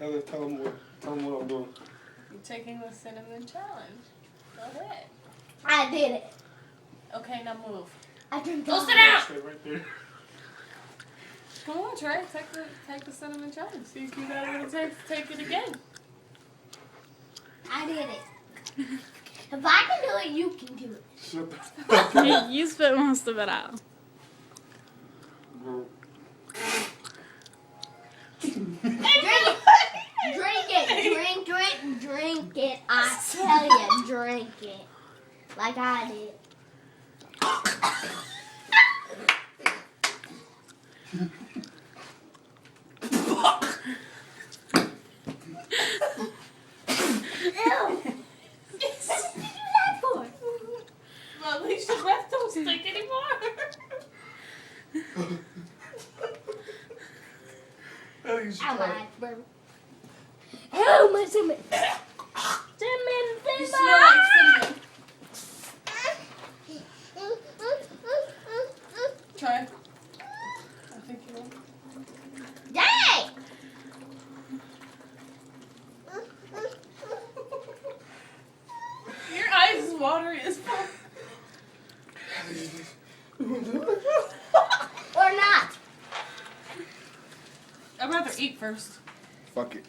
Tell them what I'm doing. You're taking the cinnamon challenge. Go ahead. I did it. Okay, now move. I didn't Go sit down. Stay right there. Come on, Trey. Take the cinnamon challenge. See if you got what it takes to take it again. I did it. If I can do it, you can do it. Shut the fuck up. Hey, you spit most of it out. Bro. Drink it. I tell you, drink it. Like I did. Ew. What did you do that for? Well, at least your breath don't stink anymore. Hey, Ow, my bro. Ow, my cinnamon. You smell like cinnamon. Try. I think you will. Dang! Your eyes is watery as fuck. Or not. I'd rather eat first. Fuck it.